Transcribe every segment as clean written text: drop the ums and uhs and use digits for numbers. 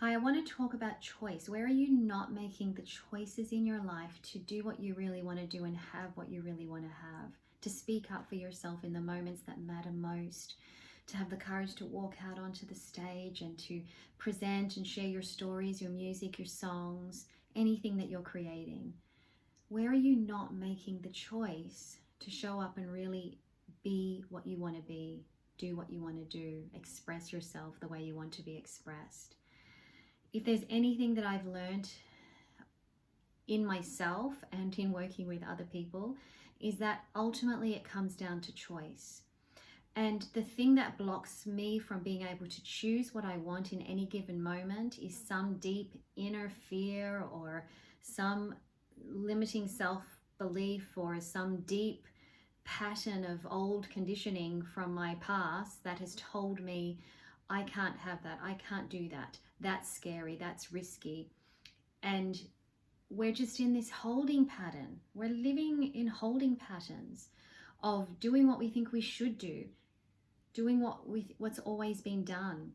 Hi, I want to talk about choice. Where are you not making the choices in your life to do what you really want to do and have what you really want to have? To speak up for yourself in the moments that matter most, to have the courage to walk out onto the stage and to present and share your stories, your music, your songs, anything that you're creating. Where are you not making the choice to show up and really be what you want to be, do what you want to do, express yourself the way you want to be expressed? If there's anything that I've learned in myself and in working with other people, is that ultimately it comes down to choice. And the thing that blocks me from being able to choose what I want in any given moment is some deep inner fear or some limiting self-belief or some deep pattern of old conditioning from my past that has told me I can't have that, I can't do that, that's scary, that's risky. And we're just in this holding pattern. We're living in holding patterns of doing what we think we should do, doing what's always been done.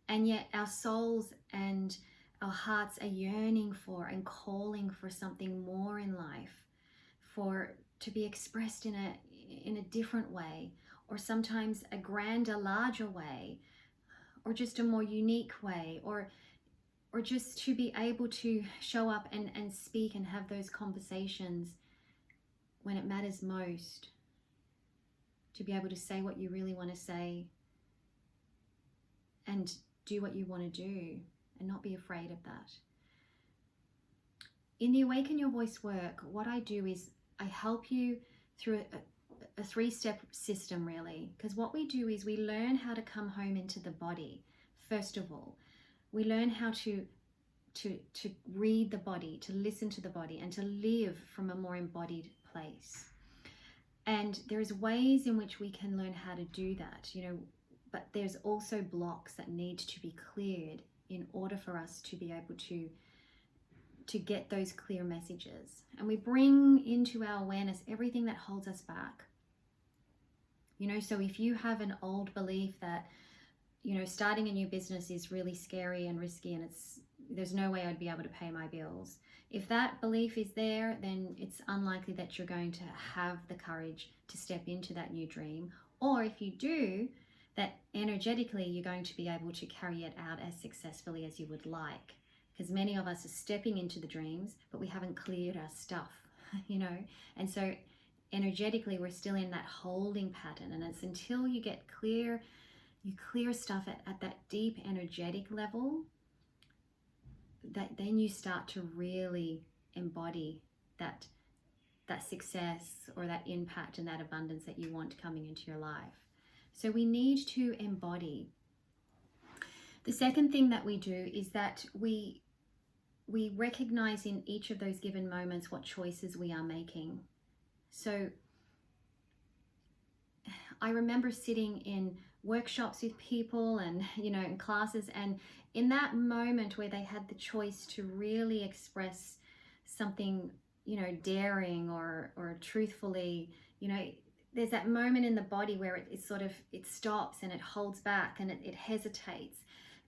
And yet our souls and our hearts are yearning for and calling for something more in life, to be expressed in a different way, or sometimes a grander, larger way, or just a more unique way, or just to be able to show up and speak and have those conversations when it matters most, to be able to say what you really want to say and do what you want to do and not be afraid of that. In the Awaken Your Voice work, what I do is I help you through a three-step system, really, because what we do is we learn how to come home into the body. First of all, we learn how to read the body, to listen to the body, and to live from a more embodied place. And there's ways in which we can learn how to do that, but there's also blocks that need to be cleared in order for us to be able to get those clear messages. And we bring into our awareness everything that holds us back. So if you have an old belief that, starting a new business is really scary and risky and there's no way I'd be able to pay my bills. If that belief is there, then it's unlikely that you're going to have the courage to step into that new dream. Or if you do, that energetically you're going to be able to carry it out as successfully as you would like. Because many of us are stepping into the dreams, but we haven't cleared our stuff, And so energetically, we're still in that holding pattern. And it's until you get clear, you clear stuff at that deep energetic level, that then you start to really embody that success or that impact and that abundance that you want coming into your life. So we need to embody. The second thing that we do is that we recognize in each of those given moments what choices we are making. So I remember sitting in workshops with people and, in classes, and in that moment where they had the choice to really express something, daring or truthfully, there's that moment in the body where it stops and it holds back and it hesitates.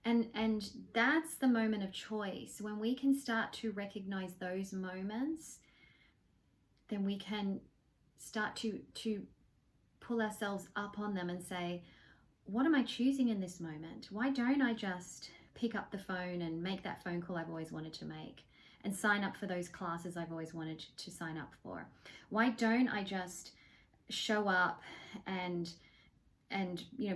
And that's the moment of choice. When we can start to recognize those moments, then we can start to pull ourselves up on them and say, what am I choosing in this moment? Why don't I just pick up the phone and make that phone call I've always wanted to make and sign up for those classes I've always wanted to sign up for? Why don't I just show up and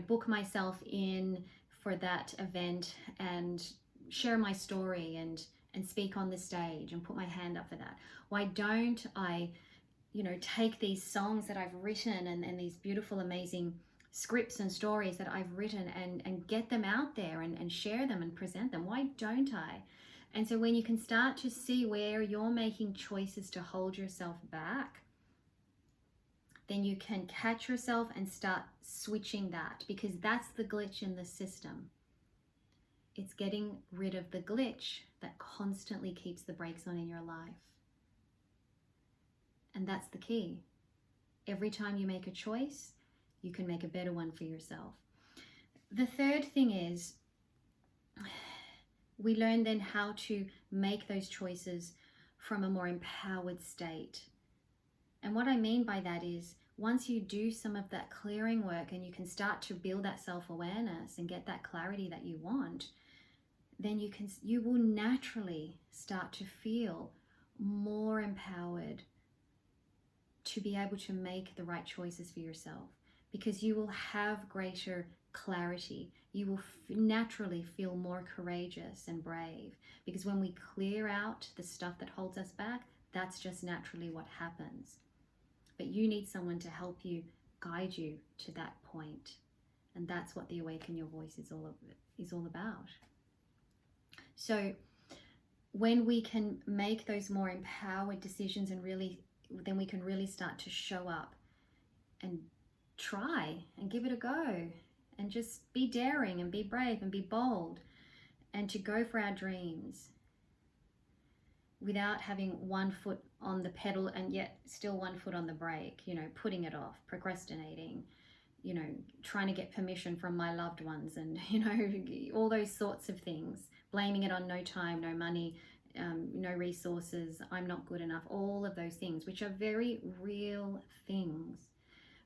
book myself in for that event and share my story and speak on the stage and put my hand up for that? Why don't I take these songs that I've written and these beautiful, amazing scripts and stories that I've written and get them out there and share them and present them? Why don't I? And so when you can start to see where you're making choices to hold yourself back, then you can catch yourself and start switching that, because that's the glitch in the system. It's getting rid of the glitch that constantly keeps the brakes on in your life. And that's the key. Every time you make a choice, you can make a better one for yourself. The third thing is we learn then how to make those choices from a more empowered state. And what I mean by that is, once you do some of that clearing work and you can start to build that self-awareness and get that clarity that you want, then you will naturally start to feel more empowered to be able to make the right choices for yourself, because you will have greater clarity. You will naturally feel more courageous and brave, because when we clear out the stuff that holds us back, that's just naturally what happens. But you need someone to help you, guide you to that point. And that's what the Awaken Your Voice is all about. So when we can make those more empowered decisions, and then we can really start to show up and try and give it a go, and just be daring and be brave and be bold, and to go for our dreams without having one foot on the pedal and yet still one foot on the brake, putting it off, procrastinating, trying to get permission from my loved ones, and, all those sorts of things, blaming it on no time, no money, no resources, I'm not good enough, all of those things, which are very real things,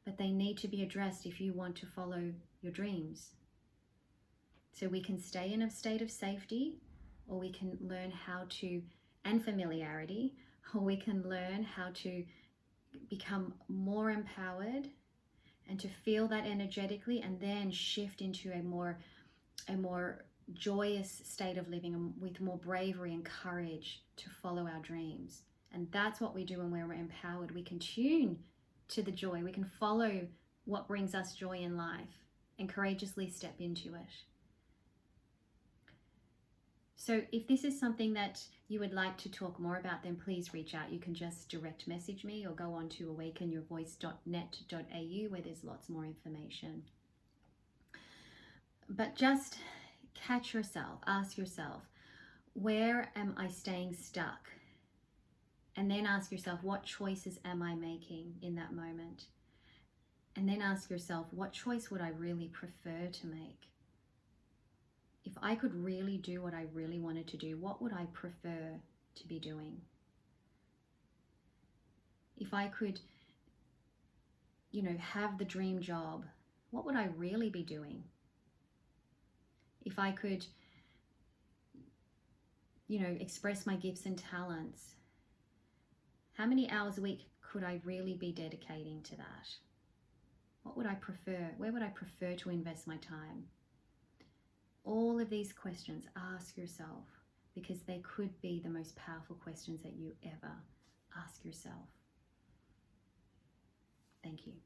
but they need to be addressed if you want to follow your dreams. So we can stay in a state of safety, or we can learn how to, and familiarity, or we can learn how to become more empowered and to feel that energetically, and then shift into a more joyous state of living, with more bravery and courage to follow our dreams. And that's what we do when we're empowered. We can tune to the joy. We can follow what brings us joy in life and courageously step into it. So if this is something that you would like to talk more about, then please reach out. You can just direct message me, or go on to awakenyourvoice.net.au, where there's lots more information. But just catch yourself, ask yourself, where am I staying stuck? And then ask yourself, what choices am I making in that moment? And then ask yourself, what choice would I really prefer to make? If I could really do what I really wanted to do, what would I prefer to be doing? If I could, have the dream job, what would I really be doing? If I could, express my gifts and talents, how many hours a week could I really be dedicating to that? What would I prefer? Where would I prefer to invest my time? All of these questions, ask yourself, because they could be the most powerful questions that you ever ask yourself. Thank you.